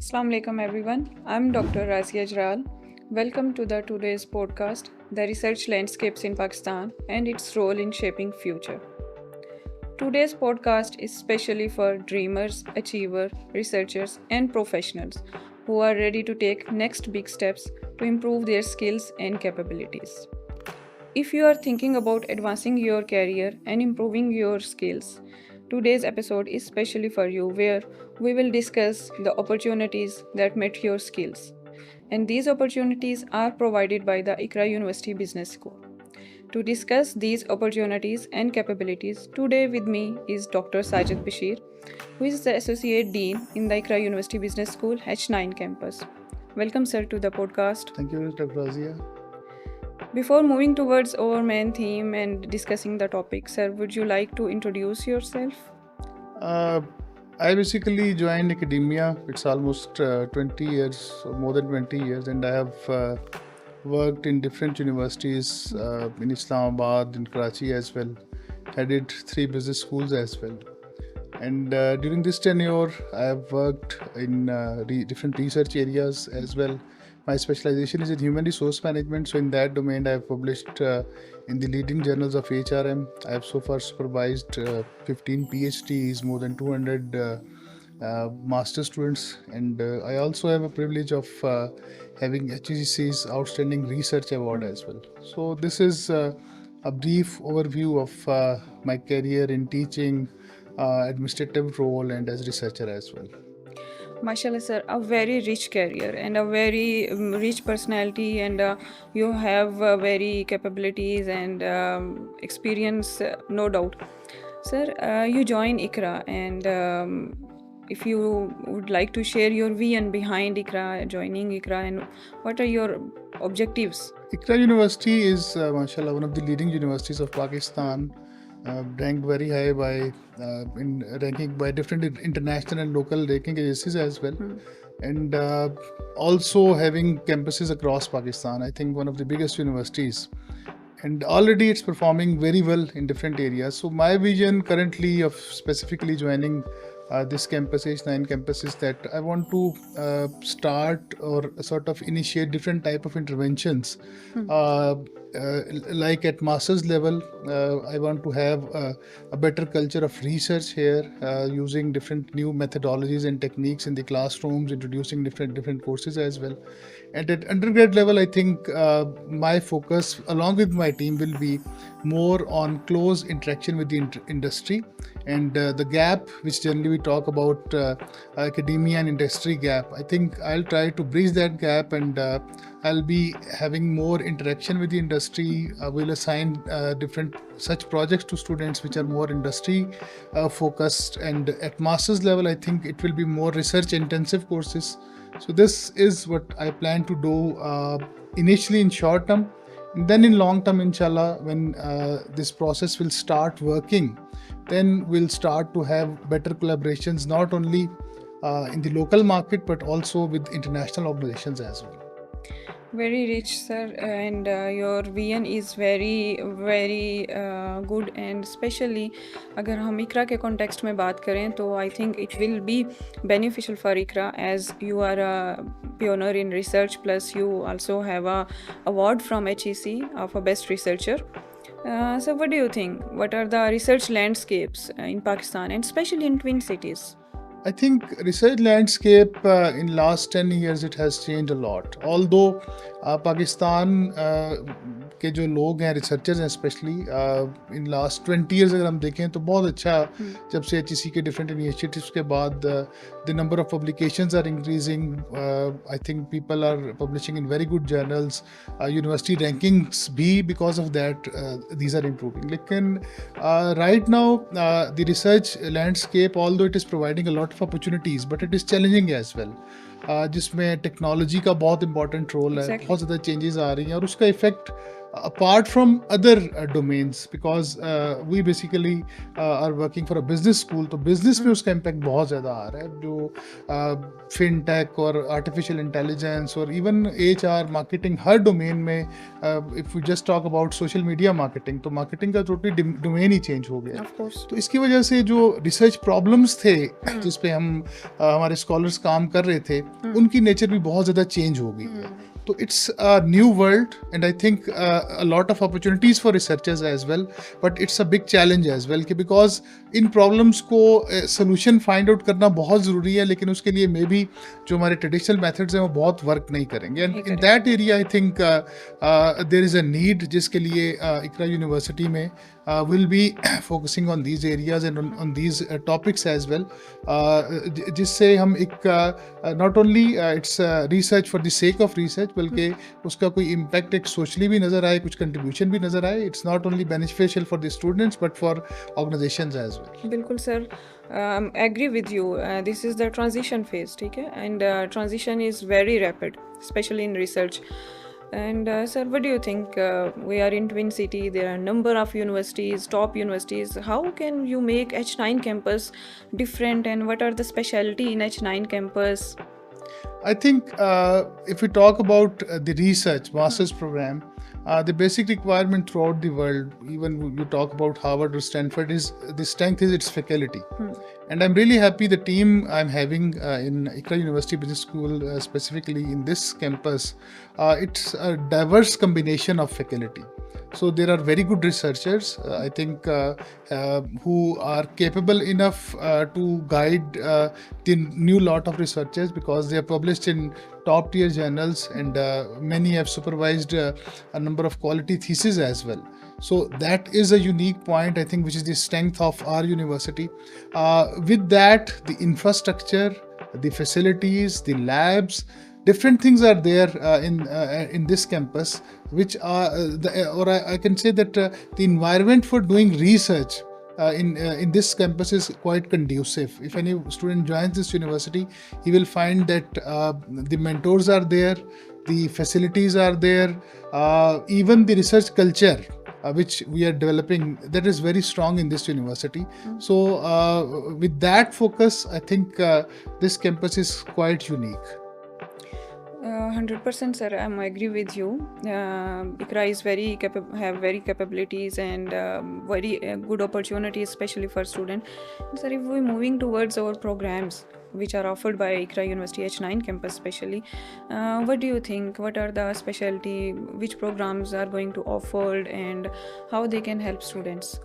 Assalamu alaikum everyone. I'm Dr. Razia Jral. Welcome to the today's podcast, The Research Landscapes in Pakistan and its role in shaping future. Today's podcast is specially for dreamers, achievers, researchers and professionals who are ready to take next big steps to improve their skills and capabilities. If you are thinking about advancing your career and improving your skills, today's episode is specially for you, where we will discuss the opportunities that meet your skills. And these opportunities are provided by the ICRA University Business School. To discuss these opportunities and capabilities, today with me is Dr. Sajid Bashir, who is the Associate Dean in the ICRA University Business School H9 campus. Welcome, sir, to the podcast. Thank you, Dr. Razia. Before moving towards our main theme and discussing the topic, sir, would you like to introduce yourself? I basically joined academia. It's almost 20 years, or more than 20 years, and I have worked in different universities in Islamabad, in Karachi as well. Headed 3 business schools as well. And during this tenure, I have worked in different research areas as well. My specialization is in human resource management. So in that domain, I have published in the leading journals of HRM. I have so far supervised 15 PhDs, more than 200 master students. And I also have a privilege of having HEC's Outstanding Research Award as well. So this is a brief overview of my career in teaching, administrative role and as researcher as well. Mashallah, sir, a very rich career and a very rich personality, and you have very capabilities and experience, no doubt. Sir, you join ICRA, and if you would like to share your vision behind ICRA, joining ICRA, and what are your objectives? ICRA University is, mashallah, one of the leading universities of Pakistan, ranked very high by in ranking by different international and local ranking agencies as well, and also having campuses across Pakistan. I think one of the biggest universities, and already it's performing very well in different areas. So my vision currently of specifically joining this campus, H9 campus, is that I want to start or sort of initiate different type of interventions. Like at master's level, I want to have a better culture of research here, using different new methodologies and techniques in the classrooms, introducing different courses as well. And at undergrad level, I think my focus along with my team will be more on close interaction with the industry, and the gap which generally we talk about, academia and industry gap. I think I'll try to bridge that gap, and I'll be having more interaction with the industry. We'll assign different such projects to students which are more industry focused, and at master's level I think it will be more research intensive courses. So this is what I plan to do initially in short term. And then in long term, inshallah, when this process will start working, then we'll start to have better collaborations, not only in the local market, but also with international organizations as well. Very rich, sir, and your vision is very good, and especially अगर हम ICRA के context में बात करें तो I think it will be beneficial for ICRA, as you are a pioneer in research, plus you also have a award from HEC of a best researcher. So what do you think? What are the research landscapes in Pakistan, and especially in Twin Cities? I think research landscape in last 10 years it has changed a lot. Although Pakistan के जो लोग हैं researchers हैं specially in last 20 years अगर हम देखें तो बहुत अच्छा, जब से HEC के डिफरेंट इनिशिएटिव्स के बाद the number of publications are increasing. I think people are publishing in very good journals. University rankings भी because of that these are improving. लेकिन right now the research landscape, although it is providing a lot of opportunities, but it is challenging as well, जिसमें technology का बहुत important role है. बहुत ज़्यादा changes आ रही हैं और उसका effect apart from other domains, because we basically are working for a business school, तो business में उसका impact बहुत ज़्यादा आ रहा है, जो fintech और artificial intelligence और even HR marketing हर domain में, if we just talk about social media marketing, तो marketing का totally domain ही change हो गया. Of course. तो इसकी वजह से जो research problems थे जिस पे हम हमारे scholars काम कर रहे थे, उनकी nature भी बहुत ज़्यादा change हो गई है. So it's a new world, and I think a lot of opportunities for researchers as well, but it's a big challenge as well, because in problems को solution find out करना बहुत ज़रूरी है, लेकिन उसके लिए मे बी जो हमारे traditional methods हैं वो बहुत work नहीं करेंगे. And in that area I think there is a need जिसके लिए ICRA University में will be focusing on these areas and on these topics as well, जिससे हम एक not only it's research for the sake of research, बल्कि उसका कोई impact एक socially भी नज़र आए, कुछ contribution भी नज़र आए. It's not only beneficial for the students but for organizations as well. बिल्कुल sir, agree with you. This is the transition phase, ठीक है, and transition is very rapid, especially in research. And sir, what do you think? We are in Twin City. There are a number of universities, top universities. How can you make H9 campus different, and what are the specialty in H9 campus? I think if we talk about the research master's program, the basic requirement throughout the world, even you talk about Harvard or Stanford, is the strength is its faculty. And I'm really happy the team I'm having in ICRA University Business School, specifically in this campus, it's a diverse combination of faculty. So there are very good researchers, I think, who are capable enough to guide the new lot of researchers, because they are published in top tier journals, and many have supervised a number of quality theses as well. So that is a unique point, I think, which is the strength of our university. With that, the infrastructure, the facilities, the labs, different things are there in this campus, which are I can say that the environment for doing research in this campus is quite conducive. If any student joins this university, he will find that the mentors are there, the facilities are there, even the research culture which we are developing, that is very strong in this university. So with that focus, I think this campus is quite unique. 100% sir, I agree with you. ICRA is have very capabilities and very good opportunities, especially for students. Sir, if we're moving towards our programs which are offered by ICRA University H9 campus especially, what do you think? What are the specialty? Which programs are going to offered, and how they can help students?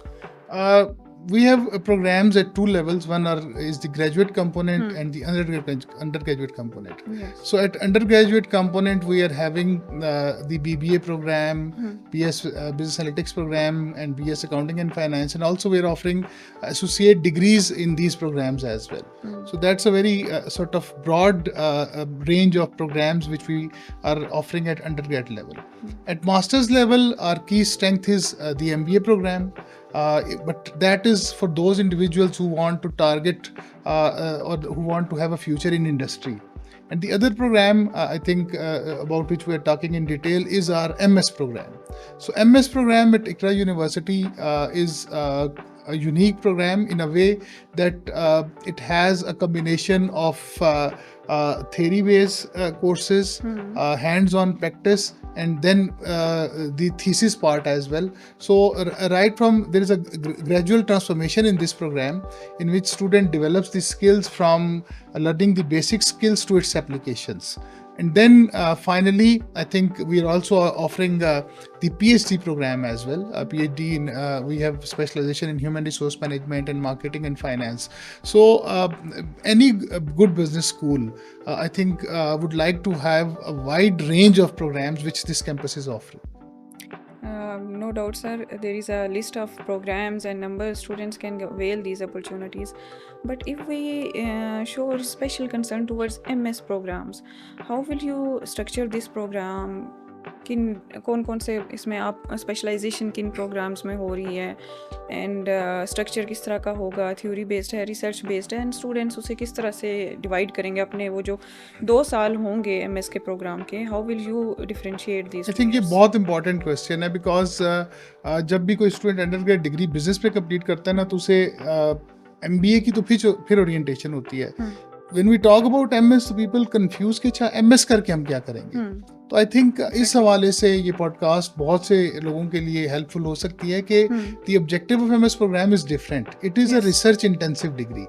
We have programs at two levels. One is the graduate component and the undergraduate component. Yes. So at undergraduate component, we are having the BBA program, BS Business Analytics program, and BS Accounting and Finance. And also we are offering associate degrees in these programs as well. So that's a very sort of broad range of programs which we are offering at undergrad level. At master's level, our key strength is the MBA program. But that is for those individuals who want to target or who want to have a future in industry. And the other program, I think, about which we are talking in detail is our MS program. So MS program at ICRA University is a unique program in a way that it has a combination of theory-based courses, hands-on practice, and then the thesis part as well. So right from there is a gradual transformation in this program in which student develops the skills from learning the basic skills to its applications. And then finally, I think we are also offering the PhD program as well. PhD in we have specialization in human resource management and marketing and finance. So any good business school, I think, would like to have a wide range of programs which this campus is offering. No doubt, sir. There is a list of programs and number of students can avail these opportunities. But if we show special concern towards MS programs, how will you structure this program? किन कौन कौन से इसमें आप specialisation किन programmes में हो रही है, एंड स्ट्रक्चर किस तरह का होगा, थ्योरी बेस्ड है, रिसर्च बेस्ड है, एंड स्टूडेंट्स उसे किस तरह से डिवाइड करेंगे अपने वो जो 2 साल होंगे एमएस के प्रोग्राम के, how will you differentiate this? I think ये बहुत इंपॉर्टेंट क्वेश्चन है, बिकॉज जब भी कोई student under grade degree business पे कंप्लीट करता है ना, तो उसे MBA की तो फिर ओरिएंटेशन होती है. When we talk about MS, तो people confuse कि अच्छा MS करके हम क्या करेंगे. तो आई थिंक इस हवाले से ये पॉडकास्ट बहुत से लोगों के लिए हेल्पफुल हो सकती है कि the objective of MS programme is different. It is a research intensive degree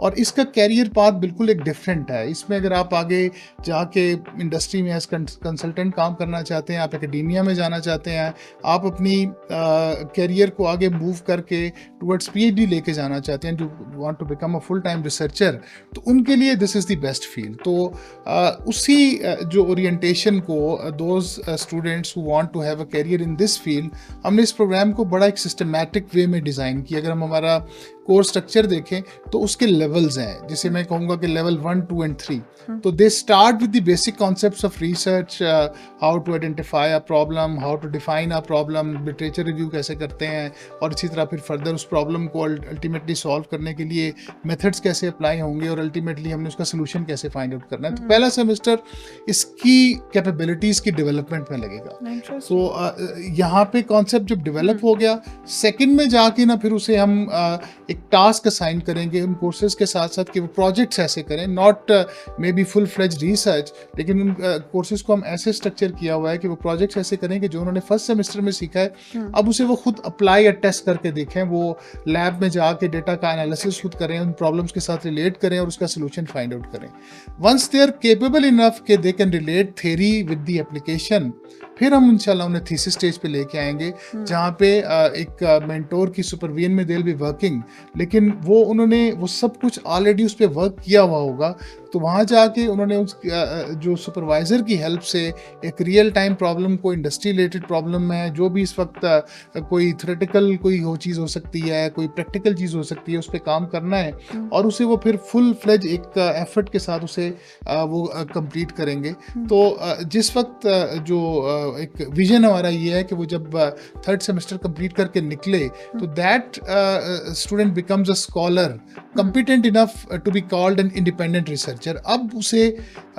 और इसका कैरियर पाथ बिल्कुल एक डिफरेंट है. इसमें अगर आप आगे जाके इंडस्ट्री में एज कंसल्टेंट काम करना चाहते हैं, आप एकेडेमिया में जाना चाहते हैं, आप अपनी कैरियर को आगे मूव करके टुवर्ड्स PhD लेके जाना चाहते हैं, to want to become a full time researcher, तो उनके लिए this is the best field. तो उसी जो ओरिएंटेशन को those students who want to have a career in this field, हमने इस प्रोग्राम को बड़ा एक सिस्टमैटिक वे में डिज़ाइन किया. अगर हम हमारा कोर्स स्ट्रक्चर देखें तो उसके लेवल्स हैं, जिसे मैं कहूँगा कि लेवल 1, 2 एंड 3. तो they start with the basic concepts of research, how to identify a problem, how to define a problem, literature review कैसे करते हैं, और इसी तरह फिर फर्दर उस प्रॉब्लम को अल्टीमेटली सॉल्व करने के लिए मेथड्स कैसे अप्लाई होंगे, और अल्टीमेटली हमने उसका सोल्यूशन कैसे फाइंड आउट करना है. तो पहला सेमेस्टर इसकी कैपेबिलिटीज़ की डेवलपमेंट में लगेगा. तो यहाँ पे कॉन्सेप्ट जब डेवलप हो गया, सेकेंड में जाके ना फिर उसे हम एक टास्क असाइन करेंगे उन कोर्सेज के साथ साथ कि वो प्रोजेक्ट्स ऐसे करें, not maybe full fledged research, लेकिन उन कोर्सेज को हम ऐसे स्ट्रक्चर किया हुआ है कि वो प्रोजेक्ट्स ऐसे करें कि जो उन्होंने फर्स्ट सेमेस्टर में सीखा है अब उसे वो खुद अप्लाई या टेस्ट करके देखें, वो लैब में जाके डेटा का एनालिसिस खुद करें, उन प्रॉब्लम्स के साथ रिलेट करें और उसका सोल्यूशन फाइंड आउट करें. Once they are capable enough कि they can relate theory with the application, फिर हम इंशाल्लाह उन्हें थीसिस स्टेज पे लेके आएंगे, जहाँ पे एक मेंटोर की सुपरविजन में दे विल बी वर्किंग, लेकिन उन्होंने वो सब कुछ ऑलरेडी उस पर वर्क किया हुआ होगा. तो वहाँ जाके उन्होंने उस जो सुपरवाइज़र की हेल्प से एक रियल टाइम प्रॉब्लम को, इंडस्ट्री रिलेटेड प्रॉब्लम है, जो भी इस वक्त कोई थ्योरेटिकल कोई हो चीज़ हो सकती है, कोई प्रैक्टिकल चीज़ हो सकती है, उस पर काम करना है और उसे वो फिर फुल फ्लेज एक एफर्ट के साथ उसे वो कंप्लीट करेंगे. तो जिस वक्त जो एक विजन हमारा ये है कि वो जब थर्ड सेमेस्टर कंप्लीट करके निकले तो that student becomes a scholar competent enough to be called an independent researcher. अब उसे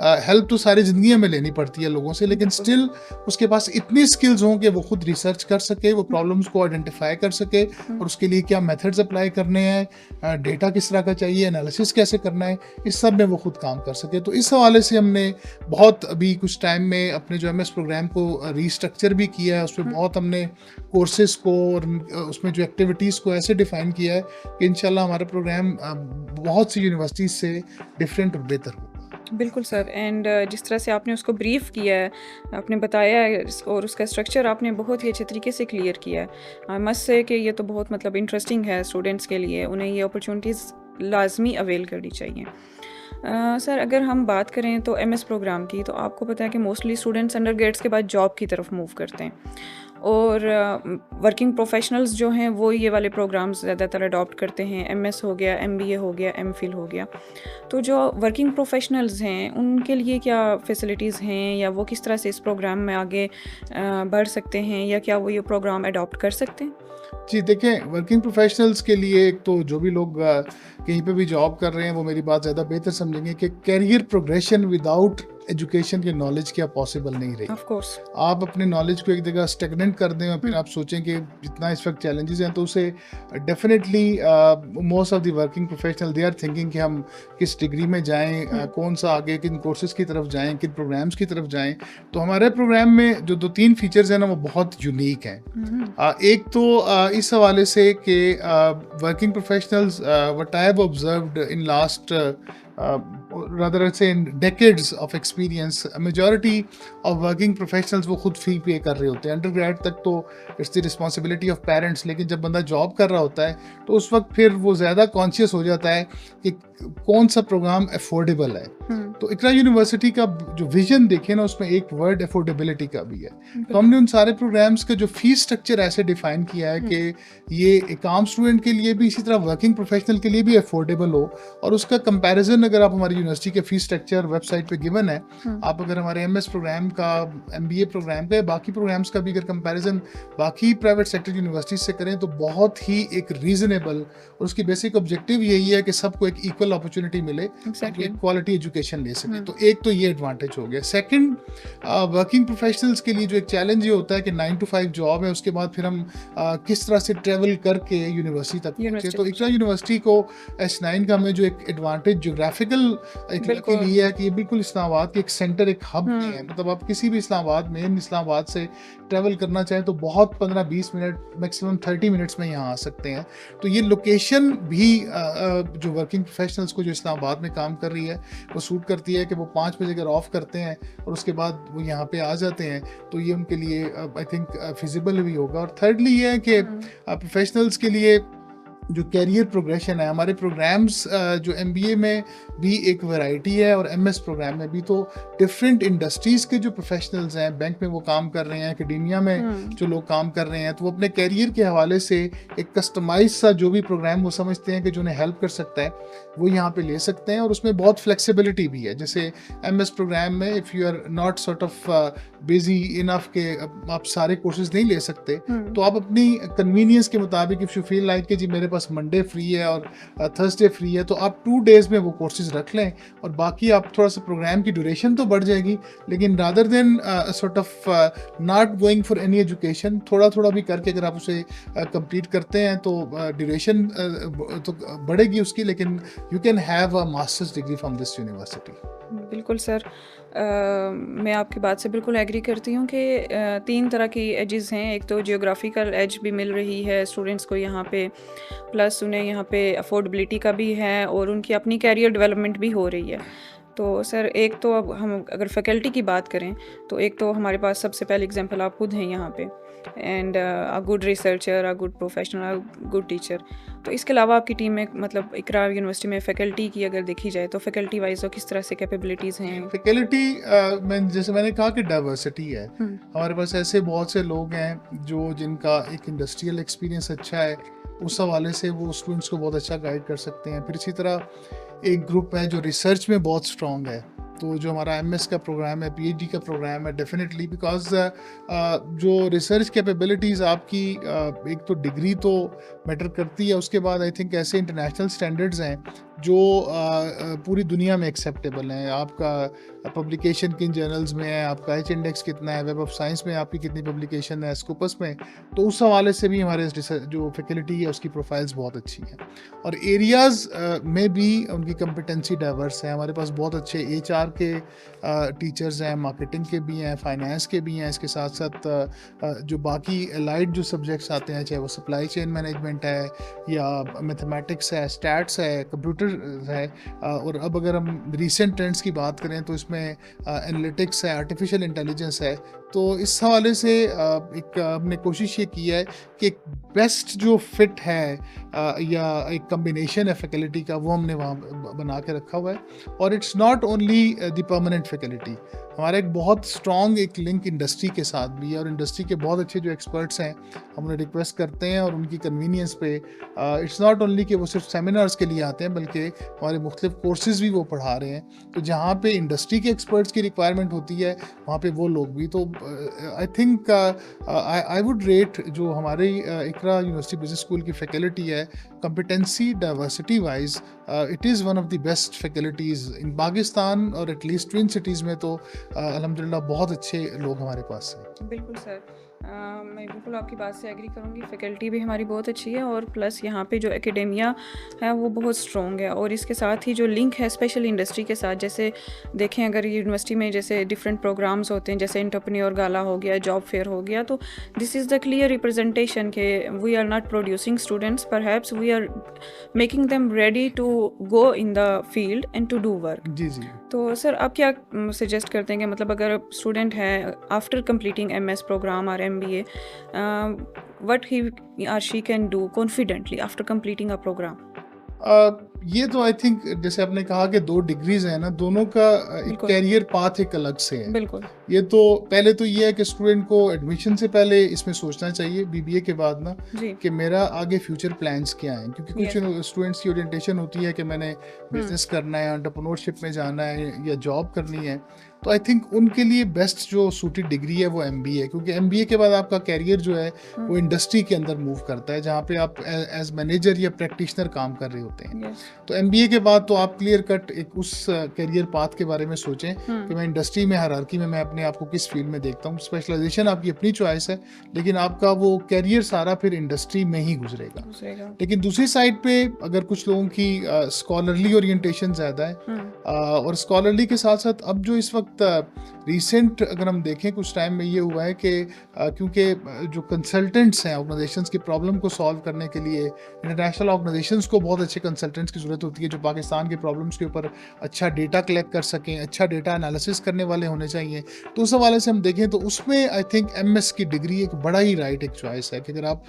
हेल्प तो सारी ज़िंदगी में लेनी पड़ती है लोगों से, लेकिन स्टिल उसके पास इतनी स्किल्स हों कि वो खुद रिसर्च कर सके, वो प्रॉब्लम्स को आइडेंटिफाई कर सके और उसके लिए क्या मेथड्स अप्लाई करने हैं, डेटा किस तरह का चाहिए, एनालिसिस कैसे करना है, इस सब में वो खुद काम कर सके. तो इस हवाले से हमने बहुत अभी कुछ टाइम में अपने जो MS प्रोग्राम को रीस्ट्रक्चर भी किया है. उसमें बहुत हमने कोर्सेज को और उसमें जो एक्टिविटीज़ को ऐसे डिफ़ाइन किया है कि इंशाल्लाह हमारा प्रोग्राम बहुत सी यूनिवर्सिटीज़ से डिफरेंट और बेहतर होगा. बिल्कुल सर. एंड जिस तरह से आपने उसको ब्रीफ किया है, आपने बताया है और उसका स्ट्रक्चर आपने बहुत ही अच्छे तरीके से क्लियर किया है. आई मस्ट से कि ये तो बहुत मतलब इंटरेस्टिंग है स्टूडेंट्स के लिए, उन्हें ये अपॉर्चुनिटीज़ लाजमी अवेल करनी चाहिए. सर अगर हम बात करें तो MS प्रोग्राम की, तो आपको पता है कि मोस्टली स्टूडेंट्स अंडर ग्रेड्स के बाद जॉब की तरफ मूव करते हैं और वर्किंग प्रोफेशनल्स जो हैं वो ये वाले प्रोग्राम्स ज़्यादातर अडॉप्ट करते हैं. MS हो गया, MBA हो गया, MPhil हो गया. तो जो वर्किंग प्रोफेशनल्स हैं उनके लिए क्या फैसिलिटीज़ हैं, या वो किस तरह से इस प्रोग्राम में आगे बढ़ सकते हैं, या क्या वो ये प्रोग्राम अडॉप्ट कर सकते हैं? जी देखें, वर्किंग प्रोफेशनल्स के लिए एक तो जो भी लोग कहीं पे भी जॉब कर रहे हैं वो मेरी बात ज़्यादा बेहतर समझेंगे कि कैरियर प्रोग्रेशन विदाउट एजुकेशन के नॉलेज क्या पॉसिबल नहीं रही. ऑफ कोर्स आप अपने नॉलेज को एक जगह स्टेगनेंट कर दें और फिर आप सोचें कि जितना इस वक्त चैलेंजेस हैं तो उसे definitely most of the working professional they are thinking कि हम किस डिग्री में जाएं, कौन सा आगे किन कोर्सेज की तरफ जाएं, किन प्रोग्राम्स की तरफ जाएं. तो हमारे प्रोग्राम में जो 2-3 फीचर्स हैं ना वो बहुत यूनिक हैं. एक तो इस हवाले से कि working professionals what I have observed in last rather I'd say in decades of experience, a majority of working professionals वो खुद फी पे कर रहे होते हैं. अंडरग्रेड तक तो it's the responsibility of parents, लेकिन जब बंदा जॉब कर रहा होता है तो उस वक्त फिर वो ज़्यादा कॉन्शियस हो जाता है कि कौन सा प्रोग्राम अफोर्डेबल है. तो इकरा यूनिवर्सिटी का जो विजन देखे ना उसमें एक वर्ड अफोर्डेबिलिटी का भी है. तो हमने उन सारे प्रोग्राम्स का जो फीस स्ट्रक्चर ऐसे डिफाइन किया है कि ये एक आम स्टूडेंट के लिए भी, इसी तरह वर्किंग प्रोफेशनल के लिए भी अफोर्डेबल हो. और उसका कंपैरिजन अगर आप हमारी यूनिवर्सिटी के फीस स्ट्रक्चर वेबसाइट पे गिवन है। आप अगर हमारे MS प्रोग्राम का, MBA प्रोग्राम का, बाकी प्रोग्राम्स का भी अगर कंपैरिजन बाकी प्राइवेट सेक्टर यूनिवर्सिटी से करें तो बहुत ही एक रीजनेबल, और उसकी बेसिक ऑब्जेक्टिव यही है कि सबको एक इक्वल अपॉर्चुनिटी मिले, एक क्वालिटी एजुकेशन ले सके। तो एक तो ये एडवांटेज हो गया। सेकंड, वर्किंग प्रोफेशनल्स के लिए जो एक चैलेंज ये होता है कि 9 to 5 जॉब है, उसके बाद फिर हम किस तरह से ट्रेवल करके यूनिवर्सिटी तक पहुंचे। तो इकरा यूनिवर्सिटी को S9 का हमें जो एक एडवांटेज ज्योग्राफिकल के लिए है कि ये बिल्कुल इस्लामाबाद के एक सेंटर, एक हब में है। मतलब आप किसी भी इस्लामाबाद, मेन इस्लामाबाद से ट्रेवल करना चाहें तो बहुत 15-20 मिनट, मैक्सिमम 30 मिनट्स में यहाँ आ सकते हैं। तो ये लोकेशन भी जो वर्किंग प्रोफेशनल्स को जो इस्लामाबाद में काम कर रही है वो सूट करती है कि वो 5 बजे अगर ऑफ करते हैं और उसके बाद वो यहाँ पे आ जाते हैं, तो ये उनके लिए आई थिंक फिजिबल भी होगा। और थर्डली ये है कि प्रोफेशनल्स के लिए जो कैरियर प्रोग्रेशन है, हमारे प्रोग्राम्स जो MBA में भी एक वैरायटी है और MS प्रोग्राम में भी, तो डिफरेंट इंडस्ट्रीज़ के जो प्रोफेशनल्स हैं, बैंक में वो काम कर रहे हैं, एकेडेमिया में जो लोग काम कर रहे हैं, तो वो अपने कैरियर के हवाले से एक कस्टमाइज सा जो भी प्रोग्राम वो समझते हैं कि जो उन्हें हेल्प कर सकता है, वो यहाँ पे ले सकते हैं। और उसमें बहुत फ्लेक्सिबिलिटी भी है। जैसे MS प्रोग्राम में if you are not sort of busy enough के आप सारे कोर्सेज नहीं ले सकते, तो आप अपनी कन्वीनियंस के मुताबिक, इफ़ यू फील लाइक कि जी मेरे पास मंडे फ्री है और थर्सडे फ्री है, तो आप 2 डेज में वो कोर्सेज रख लें और बाकी आप थोड़ा सा प्रोग्राम की ड्यूरेशन तो बढ़ जाएगी, लेकिन rather than sort of not going for any education, थोड़ा थोड़ा भी करके अगर आप उसे कंप्लीट करते हैं तो ड्यूरेशन तो बढ़ेगी उसकी, लेकिन you can have a masters degree from this university. बिल्कुल सर, मैं आपकी बात से बिल्कुल एग्री करती हूँ कि 3 तरह की एजेस हैं। एक तो जियोग्राफिकल एज भी मिल रही है स्टूडेंट्स को यहाँ पे, प्लस उन्हें यहाँ पे अफोर्डेबिलिटी का भी है और उनकी अपनी कैरियर डेवलपमेंट भी हो रही है। तो सर एक तो अब हम अगर फैकल्टी की बात करें तो एक तो हमारे पास सबसे पहले एग्जांपल आप खुद हैं यहाँ पे, and a good researcher, a good professional, a good teacher. तो इसके अलावा आपकी टीम में, मतलब इकरा यूनिवर्सिटी में फैकल्टी की अगर देखी जाए तो फैकल्टी वाइज तो किस तरह से कैपेबिलिटीज़ हैं? फैकल्टी में जैसे मैंने कहा कि डाइवर्सिटी है। हमारे पास ऐसे बहुत से लोग हैं जो जिनका एक इंडस्ट्रियल एक्सपीरियंस अच्छा है, उस हवाले से वो स्टूडेंट्स को बहुत अच्छा गाइड कर सकते हैं। फिर इसी तरह एक ग्रुप है जो रिसर्च में बहुत स्ट्रॉन्ग है, तो जो हमारा MS का प्रोग्राम है, PhD का प्रोग्राम है, डेफिनेटली बिकॉज जो रिसर्च कैपेबिलिटीज़ आपकी एक तो डिग्री तो मैटर करती है, उसके बाद आई थिंक ऐसे इंटरनेशनल स्टैंडर्ड्स हैं जो पूरी दुनिया में एक्सेप्टेबल हैं। आपका पब्लिकेशन किन जर्नल्स में है, आपका H इंडेक्स कितना है, वेब ऑफ साइंस में आपकी कितनी पब्लिकेशन है, स्कोपस में, तो उस हवाले से भी हमारे जो फैकल्टी है उसकी प्रोफाइल्स बहुत अच्छी हैं। और एरियाज़ में भी उनकी कम्पिटेंसी डाइवर्स है। हमारे पास बहुत अच्छे HR के टीचर्स हैं, मार्केटिंग के भी हैं, फाइनेंस के भी हैं, इसके साथ साथ जो बाकी एलाइड जो सब्जेक्ट्स आते हैं, चाहे वो सप्लाई चेन मैनेजमेंट है या मैथमेटिक्स है, स्टैट्स है, कंप्यूटर है, और अब अगर हम रीसेंट ट्रेंड्स की बात करें तो इसमें एनालिटिक्स है, आर्टिफिशियल इंटेलिजेंस है। तो इस हवाले से एक हमने कोशिश ये की है कि एक बेस्ट जो फिट है या एक कम्बिनेशन है फैकल्टी का, वो हमने वहाँ बना के रखा हुआ है। और it's not only the permanent faculty, हमारा एक बहुत स्ट्रॉन्ग एक लिंक इंडस्ट्री के साथ भी है, और इंडस्ट्री के बहुत अच्छे जो एक्सपर्ट्स हैं हम उन्हें रिक्वेस्ट करते हैं और उनकी कन्वीनियंस पे इट्स नॉट ओनली कि वो सिर्फ सेमिनार्स के लिए आते हैं, बल्कि हमारे मुख्तलिफ कोर्सेज भी वो पढ़ा रहे हैं। तो जहाँ पे इंडस्ट्री के एक्सपर्ट्स की रिक्वायरमेंट होती है वहाँ पे वो लोग भी। तो I think I would rate जो हमारी इकरा यूनिवर्सिटी बिजनेस स्कूल की फैकल्टी है, competency diversity wise it is one of the best faculties in Pakistan, और एटलीस्ट ट्विन सिटीज़ में तो अल्हम्दुलिल्लाह बहुत अच्छे लोग हमारे पास हैं। बिल्कुल सर, मैं बिल्कुल आपकी बात से एग्री करूँगी। फैकल्टी भी हमारी बहुत अच्छी है और प्लस यहाँ पे जो एकेडेमिया है वो बहुत स्ट्रॉन्ग है, और इसके साथ ही जो लिंक है स्पेशल इंडस्ट्री के साथ, जैसे देखें अगर यूनिवर्सिटी में जैसे डिफरेंट प्रोग्राम्स होते हैं, जैसे एंटरप्रेन्योर गाला हो गया, जॉब फेयर हो गया, तो this is the clear representation के we are not producing students, perhaps we are making them ready to go in the field and to do work. जी जी। तो सर आप क्या सजेस्ट करते हैं कि मतलब अगर स्टूडेंट है आफ्टर कंप्लीटिंग MS प्रोग्राम और MBA, what he or she can do confidently after completing a program? ये तो आई थिंक जैसे आपने कहा कि 2 डिग्रीज हैं ना, दोनों का एक बिल्कुल। कैरियर पाथ एक अलग से है। बिल्कुल। ये तो पहले तो ये है कि स्टूडेंट को एडमिशन से पहले इसमें सोचना चाहिए, बीबीए के बाद ना, जी। कि मेरा आगे फ्यूचर प्लान्स क्या हैं, क्योंकि कुछ Yes. स्टूडेंट्स की ओरिएंटेशन होती है कि मैंने बिजनेस करना है, एंटरप्रेन्योरशिप में जाना है या जॉब करनी है। तो आई थिंक उनके लिए बेस्ट जो सूटेड डिग्री है वो एमबीए, क्योंकि एमबीए के बाद आपका कैरियर जो है वो इंडस्ट्री के अंदर मूव करता है, जहाँ पे आप एज मैनेजर या प्रैक्टिशनर काम कर रहे होते हैं। Yes. तो एमबीए के बाद तो आप क्लियर कट एक उस कैरियर पाथ के बारे में सोचें कि मैं इंडस्ट्री में, हायरार्की में मैं अपने आप को किस फील्ड में देखता हूँ। स्पेशलाइजेशन आपकी अपनी चॉइस है, लेकिन आपका वो कैरियर सारा फिर इंडस्ट्री में ही गुजरेगा। लेकिन दूसरी साइड पे अगर कुछ लोगों की स्कॉलरली ओरिएंटेशन ज़्यादा है, और स्कॉलरली के साथ साथ अब जो इस वक्त रिसेंट अगर हम देखें कुछ टाइम में ये हुआ है कि क्योंकि जो कंसल्टेंट्स हैं ऑर्गेनाइजेशंस की प्रॉब्लम को सॉल्व करने के लिए, इंटरनेशनल ऑर्गेनाइजेशंस को बहुत अच्छे कंसल्टेंट्स की ज़रूरत होती है जो पाकिस्तान के प्रॉब्लम्स के ऊपर अच्छा डेटा कलेक्ट कर सकें, अच्छा डेटा एनालिसिस करने वाले होने चाहिए। तो उस हवाले से हम देखें तो उसमें आई थिंक एमएस की डिग्री एक बड़ा ही राइट एक चॉइस है कि अगर आप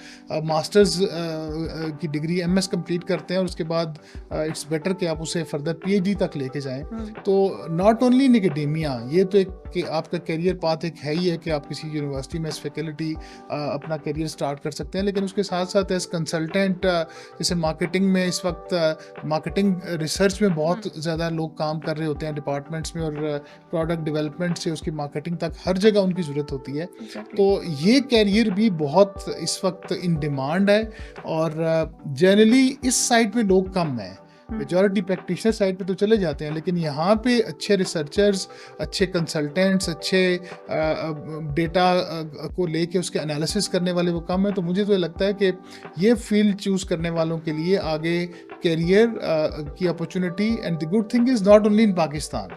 मास्टर्स की डिग्री एमएस कंप्लीट करते हैं और उसके बाद इट्स बेटर कि आप उसे फर्दर पीएचडी तक लेके जाएं। तो नॉट ओनली इन एकेडेमिया, ये तो एक कि आपका कैरियर पाथ एक है ही है कि आप किसी यूनिवर्सिटी में एज फैकल्टी अपना कैरियर स्टार्ट कर सकते हैं, लेकिन उसके साथ साथ एज कंसल्टेंट, जैसे मार्केटिंग में इस वक्त मार्केटिंग रिसर्च में बहुत ज़्यादा लोग काम कर रहे होते हैं डिपार्टमेंट्स में, और प्रोडक्ट डेवलपमेंट से उसकी मार्केटिंग तक हर जगह उनकी ज़रूरत होती है। तो ये कैरियर भी बहुत इस वक्त इन डिमांड है, और जनरली इस साइड पे लोग कम हैं। मेजॉरिटी प्रैक्टिशनर साइड पे तो चले जाते हैं, लेकिन यहाँ पे अच्छे रिसर्चर्स, अच्छे कंसल्टेंट्स, अच्छे डेटा को लेके उसके एनालिसिस करने वाले वो कम है। तो मुझे तो लगता है कि ये फील्ड चूज़ करने वालों के लिए आगे कैरियर की opportunity, and the good thing is not only in Pakistan.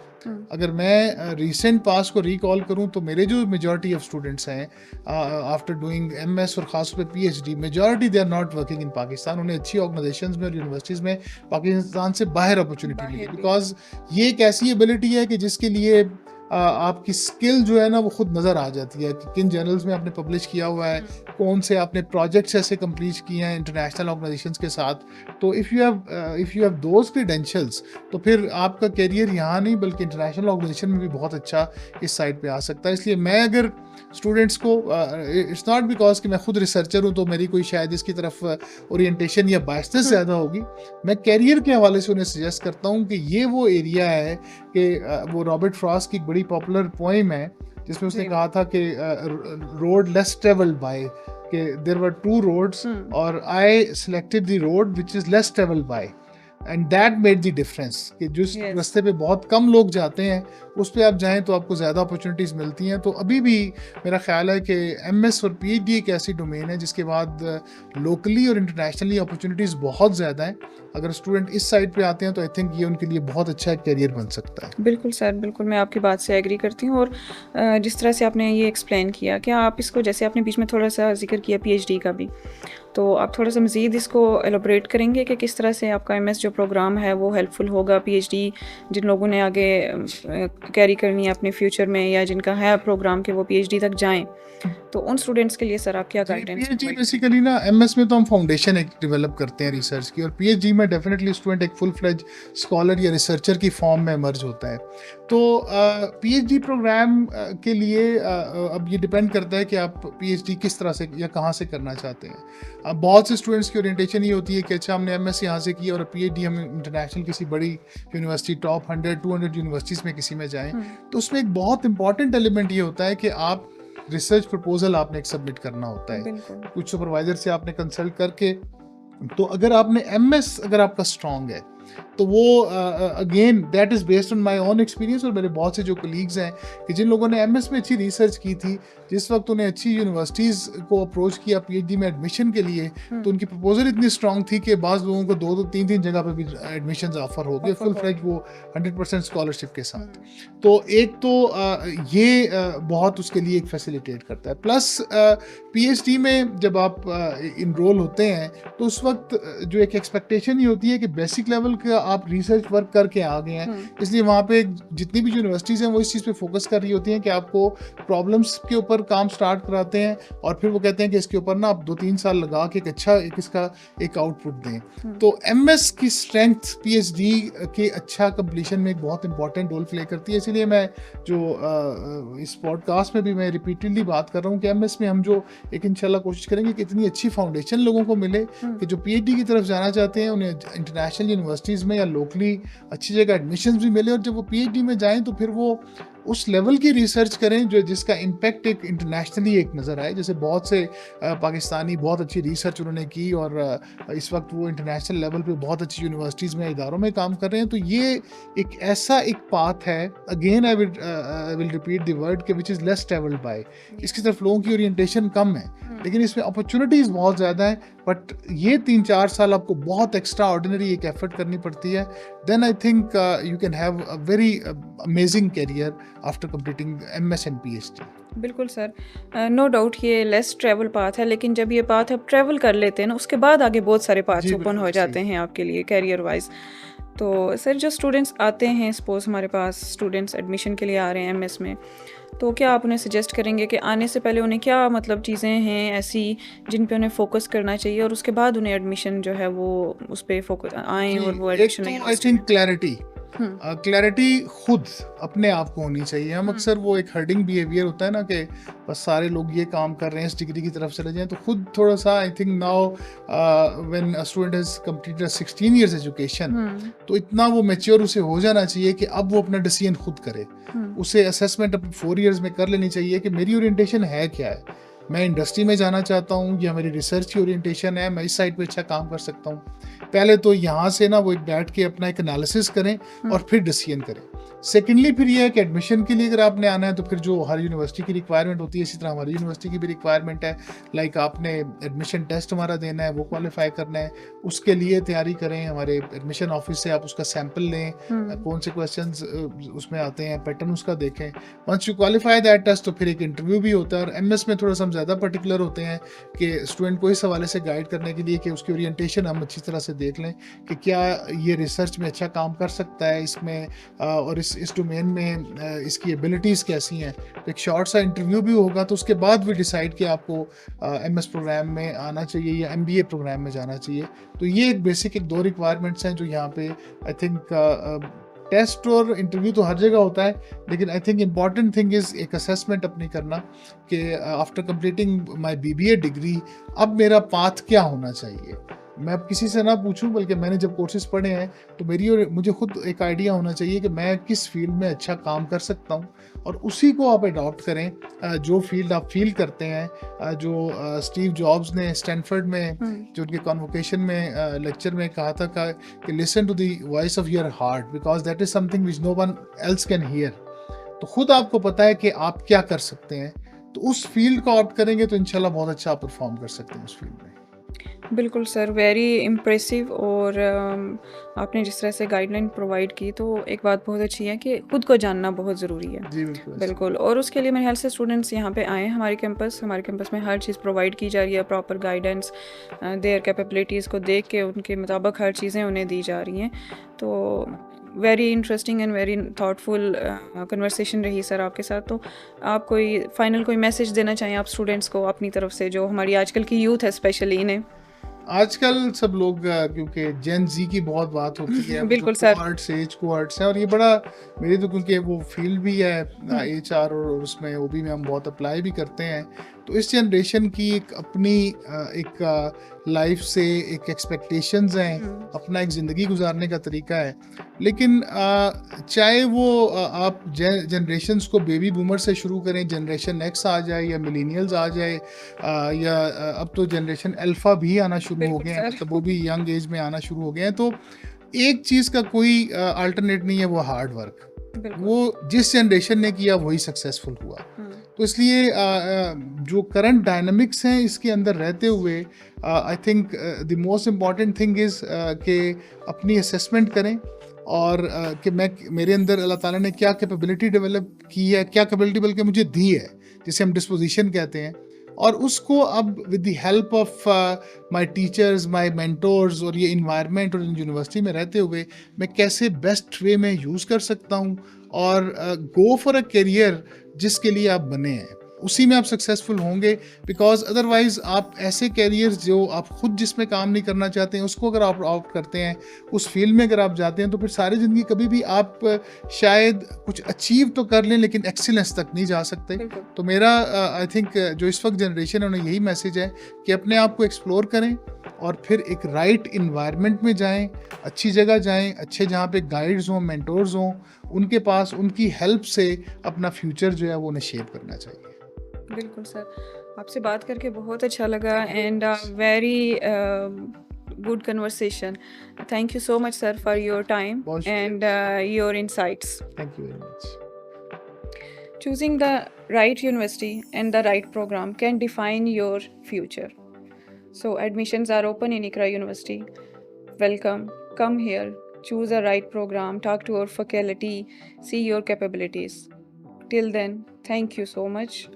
अगर मैं रिसेंट पास को रिकॉल करूं तो मेरे जो मेजॉरिटी ऑफ स्टूडेंट्स हैं आफ्टर डूइंग एमएस और ख़ास तौर पे PhD, majority they are not working in Pakistan. उन्हें अच्छी ऑर्गेनाइजेशंस में और यूनिवर्सिटीज़ में पाकिस्तान से बाहर अपॉर्चुनिटी मिली, बिकॉज ये एक ऐसी एबिलिटी है कि जिसके लिए आपकी स्किल जो है ना वो खुद नज़र आ जाती है कि किन जर्नल्स में आपने पब्लिश किया हुआ है, कौन से आपने प्रोजेक्ट्स ऐसे कंप्लीट किए हैं इंटरनेशनल ऑर्गेनाइजेशंस के साथ। तो if you have those credentials, तो फिर आपका कैरियर यहाँ नहीं बल्कि इंटरनेशनल ऑर्गेनाइजेशन में भी बहुत अच्छा इस साइड पे आ सकता है। इसलिए मैं अगर स्टूडेंट्स को, इट्स नॉट बिकॉज कि मैं खुद रिसर्चर हूँ तो मेरी कोई शायद इसकी तरफ ओरिएंटेशन या बायसनेस ज़्यादा होगी, मैं कैरियर के हवाले से उन्हें सजेस्ट करता हूँ कि ये वो एरिया है कि वो रॉबर्ट फ्रॉस्ट की एक बड़ी पॉपुलर पोइम है जिसमें उसने कहा था कि रोड लेस ट्रेवल्ड बाय, कि देयर वर 2 रोड्स और I selected the road which is less travelled bye, and that made the difference कि जिस रास्ते पे बहुत कम लोग जाते हैं उस पे आप जाएं तो आपको ज़्यादा अपॉर्चुनिटीज़ मिलती हैं। तो अभी भी मेरा ख्याल है कि एमएस और पीएचडी एक ऐसी डोमेन है जिसके बाद लोकली और इंटरनेशनली अपॉर्चुनिटीज़ बहुत ज़्यादा हैं। अगर स्टूडेंट इस साइड पे आते हैं तो आई थिंक ये उनके लिए बहुत अच्छा एक कैरियर बन सकता है। बिल्कुल सर, बिल्कुल मैं आपकी बात से एग्री करती हूँ। और जिस तरह से आपने ये एक्सप्लेन किया कि आप इसको, जैसे आपने बीच में थोड़ा सा जिक्र किया पीएचडी का भी, तो आप थोड़ा सा मज़ीद इसको एलोबरेट करेंगे कि किस तरह से आपका एमएस जो प्रोग्राम है वो हेल्पफुल होगा पीएचडी जिन लोगों ने आगे कैरी करनी है अपने फ्यूचर में, या जिनका है प्रोग्राम कि वो पीएचडी तक जाएं, तो उन स्टूडेंट्स के लिए सर आप क्या गाइडेंस? पीएचडी बेसिकली ना, एमएस में तो हम फाउंडेशन एक डेवलप करते हैं रिसर्च की, और पीएचडी में डेफिनेटली स्टूडेंट एक फुल फ्लेज स्कॉलर या रिसर्चर की फॉर्म में इमर्ज होता है। तो पीएचडी प्रोग्राम के लिए अब ये डिपेंड करता है कि आप पीएचडी किस तरह से या कहाँ से करना चाहते हैं। अब बहुत से स्टूडेंट्स की ओरिएंटेशन ये होती है कि अच्छा हमने एमएस यहाँ से किया और पीएचडी हम इंटरनेशनल किसी बड़ी यूनिवर्सिटी, टॉप 100-200 यूनिवर्सिटीज़ में किसी में जाएं। तो उसमें एक बहुत इंपॉर्टेंट एलिमेंट ये होता है कि आप रिसर्च प्रपोजल आपने एक सबमिट करना होता है कुछ सुपरवाइजर से आपने कंसल्ट करके। तो अगर आपने एमएस अगर आपका स्ट्रॉन्ग है तो वो again that is based on my own experience, और मेरे बहुत से जो कलीग्स हैं कि जिन लोगों ने एमएस में अच्छी रिसर्च की थी, जिस वक्त उन्हें अच्छी यूनिवर्सिटीज़ को अप्रोच किया पीएचडी में एडमिशन के लिए, तो उनकी प्रपोजल इतनी स्ट्रॉन्ग थी कि बाज़ लोगों को 2-2, 3-3 जगह पे भी एडमिशन ऑफर हो गए फुल फ्लेज वो 100% स्कॉलरशिप के साथ। तो एक तो ये बहुत उसके लिए एक फैसिलिटेट करता है। प्लस पीएचडी में जब आप इनरोल होते हैं तो उस वक्त जो एक एक्सपेक्टेशन ही होती है कि बेसिक लेवल का आप रिसर्च वर्क करके आ गए हैं, इसलिए वहाँ पे जितनी भी यूनिवर्सिटीज़ हैं वो इस चीज़ पे फोकस कर रही होती हैं कि आपको प्रॉब्लम्स के ऊपर काम स्टार्ट कराते हैं और फिर वो कहते हैं कि इसके ऊपर ना आप 2-3 साल लगा के इसका एक आउटपुट दें। तो एमएस की स्ट्रेंथ पीएचडी के अच्छा कंप्लीशन में एक बहुत इंपॉर्टेंट रोल प्ले करती है। इसीलिए मैं जो इस पॉडकास्ट में भी मैं रिपीटेडली बात कर रहा हूँ कि एमएस में हम जो एक इंशाल्लाह कोशिश करेंगे कि इतनी अच्छी फाउंडेशन लोगों को मिले कि जो पीएचडी की तरफ जाना चाहते हैं उन्हें इंटरनेशनल यूनिवर्सिटीज़ में या लोकली अच्छी जगह एडमिशन्स भी मिले, और जब वो पीएचडी में जाएं तो फिर वो उस लेवल की रिसर्च करें जो जिसका इम्पैक्ट एक इंटरनेशनली एक नज़र आए। जैसे बहुत से पाकिस्तानी बहुत अच्छी रिसर्च उन्होंने की और इस वक्त वो इंटरनेशनल लेवल पे बहुत अच्छी यूनिवर्सिटीज़ में, इदारों में काम कर रहे हैं। तो ये एक ऐसा एक पाथ है, again I will repeat the word के which is less travelled by. इसकी तरफ लोगों की ओरिएंटेशन कम है लेकिन इसमें अपॉर्चुनिटीज़ बहुत ज़्यादा है, बट ये 3-4 साल आपको बहुत एक्स्ट्रा ऑर्डिनरी एक एफर्ट करनी पड़ती है। Then I think you can have a very amazing career after completing MS and PhD. बिल्कुल सर, नो डाउट ये लेस ट्रैवल पाथ है, लेकिन जब ये पाथ आप ट्रैवल कर लेते हैं ना उसके बाद आगे बहुत सारे पाथ्स ओपन हो जाते हैं आपके लिए कैरियर वाइज। तो सर जो स्टूडेंट्स आते हैं, सपोज हमारे पास स्टूडेंट्स एडमिशन के लिए आ रहे हैं एमएस में, तो क्या आप उन्हें सजेस्ट करेंगे कि आने से पहले उन्हें क्या मतलब चीज़ें हैं ऐसी जिन पे उन्हें फोकस करना चाहिए और उसके बाद उन्हें एडमिशन जो है वो उस पर फोकस आए और वो एडमिशन? आई थिंक क्लैरिटी खुद अपने आप को होनी चाहिए। हम अक्सर वो एक हर्डिंग बिहेवियर होता है ना कि बस सारे लोग ये काम कर रहे हैं इस डिग्री की तरफ चले जाएं, तो खुद थोड़ा सा I think now when a student has completed 16 years education तो इतना वो मैच्योर उसे हो जाना चाहिए कि अब वो अपना डिसीजन खुद करे। उसे असेसमेंट अपने 4 इयर्स में कर लेनी चाहिए कि मेरी ओरिएंटेशन है क्या है, मैं इंडस्ट्री में जाना चाहता हूँ या मेरी रिसर्च की ओरिएंटेशन है, मैं इस साइड पे अच्छा काम कर सकता हूँ। पहले तो यहाँ से ना वो एक बैठ के अपना एक एनालिसिस करें और फिर डिसीजन करें। सेकेंडली फिर ये है कि एडमिशन के लिए अगर आपने आना है तो फिर जो हर यूनिवर्सिटी की रिक्वायरमेंट होती है इसी तरह हमारी यूनिवर्सिटी की भी रिक्वायरमेंट है। लाइक आपने एडमिशन टेस्ट हमारा देना है, वो क्वालिफाई करना है, उसके लिए तैयारी करें। हमारे एडमिशन ऑफिस से आप उसका सैंपल लें, कौन से क्वेश्चंस उसमें आते हैं, पैटर्न उसका देखें। Once you qualify that test तो फिर एक इंटरव्यू भी होता है। और एमएस में थोड़ा सा हम ज़्यादा पर्टिकुलर होते हैं कि स्टूडेंट को इस हवाले से गाइड करने के लिए कि उसकी ओरिएंटेशन हम अच्छी तरह से देख लें कि क्या ये रिसर्च में अच्छा काम कर सकता है इसमें और इस डोमेन में इसकी एबिलिटीज़ कैसी हैं। तो एक शॉर्ट सा इंटरव्यू भी होगा, तो उसके बाद भी डिसाइड कि आपको एमएस प्रोग्राम में आना चाहिए या एमबीए प्रोग्राम में जाना चाहिए। तो ये एक बेसिक 2 रिक्वायरमेंट्स हैं जो यहाँ पे आई थिंक टेस्ट और इंटरव्यू तो हर जगह होता है, लेकिन I think important thing is एक असेसमेंट अपनी करना कि after completing my BBA degree अब मेरा पाथ क्या होना चाहिए। मैं अब किसी से ना पूछूं, बल्कि मैंने जब कोर्सेज पढ़े हैं तो मुझे खुद एक आइडिया होना चाहिए कि मैं किस फील्ड में अच्छा काम कर सकता हूं और उसी को आप अडॉप्ट करें। जो फील्ड आप फील करते हैं, जो स्टीव जॉब्स ने स्टैनफोर्ड में जो उनके कॉन्वोकेशन में लेक्चर में कहा था कि listen to the voice of your heart because that is something which no one else can hear. तो खुद आपको पता है कि आप क्या कर सकते हैं, तो उस फील्ड को ऑप्ट करेंगे तो इंशाल्लाह बहुत अच्छा आप परफॉर्म कर सकते हैं उस फील्ड में। बिल्कुल सर, वेरी इम्प्रेसिव। और आपने जिस तरह से गाइडलाइन प्रोवाइड की तो एक बात बहुत अच्छी है कि खुद को जानना बहुत ज़रूरी है। जी बिल्कुल। और उसके लिए मेरे ख्याल से स्टूडेंट्स यहाँ पे आए हमारे कैंपस में हर चीज़ प्रोवाइड की जा रही है, प्रॉपर गाइडेंस, देयर कैपेबिलिटीज़ को देख के उनके मुताबिक हर चीज़ें उन्हें दी जा रही हैं। तो very interesting and very thoughtful conversation रही सर आपके साथ। तो आप कोई मैसेज देना चाहें आप स्टूडेंट्स को अपनी तरफ से, जो हमारी आजकल की यूथ है स्पेशली इन्हें? आजकल सब लोग क्योंकि जेन जी की बहुत बात होती है बिल्कुल सर, कोआर्ट्स हैं और ये बड़ा मेरी तो क्योंकि वो फील्ड भी है एचआर और उसमें ओबी में हम बहुत अप्लाई भी करते हैं। तो इस जनरेशन की एक अपनी एक लाइफ से एक एक्सपेक्टेशंस हैं, अपना एक ज़िंदगी गुजारने का तरीका है। लेकिन चाहे वो आप जनरेशंस को बेबी बूमर से शुरू करें, जनरेशन एक्स आ जाए या मिलेनियल्स आ जाए या अब तो जनरेशन अल्फ़ा भी आना शुरू हो गए हैं, तो वो भी यंग एज में आना शुरू हो गए हैं। तो एक चीज़ का कोई अल्टरनेट नहीं है, वो हार्ड वर्क। वो जिस जनरेशन ने किया वही सक्सेसफुल हुआ। तो इसलिए जो करंट डायनामिक्स हैं इसके अंदर रहते हुए I think the most important thing is कि अपनी असेसमेंट करें और कि मेरे अंदर अल्लाह ताला ने क्या कैपेबिलिटी डेवलप की है, क्या कैपेबिलिटी बल्कि मुझे दी है, जिसे हम डिस्पोजिशन कहते हैं, और उसको अब with the help of my teachers, my mentors और ये इन्वायरमेंट और यूनिवर्सिटी में रहते हुए मैं कैसे बेस्ट वे में यूज़ कर सकता हूँ और गो फॉर अ करियर जिसके लिए आप बने हैं, उसी में आप सक्सेसफुल होंगे। बिकॉज अदरवाइज आप ऐसे कैरियर्स जो आप खुद जिसमें काम नहीं करना चाहते हैं उसको अगर आप आउट करते हैं, उस फील्ड में अगर आप जाते हैं, तो फिर सारी ज़िंदगी कभी भी आप शायद कुछ अचीव तो कर लें लेकिन एक्सीलेंस तक नहीं जा सकते। बिल्कुल। तो मेरा आई थिंक जो इस वक्त जनरेशन है उन्हें यही मैसेज है कि अपने आप को एक्सप्लोर करें और फिर एक राइट इन्वायरमेंट में जाएं, अच्छी जगह जाएं, अच्छे जहाँ पे गाइड्स हों, मेंटोर्स हों, उनके पास उनकी हेल्प से अपना फ्यूचर जो है वो उन्हें शेप करना चाहिए। बिल्कुल सर, आपसे बात करके बहुत अच्छा लगा and very good conversation. Thank you so much sir for your time बहुत शुक्रिया। And your insights. Thank you very much. Choosing the right university and the right program can define your future. So admissions are open in Ikra University. Welcome. Come here. Choose a right program. Talk to our faculty. See your capabilities. Till then, thank you so much.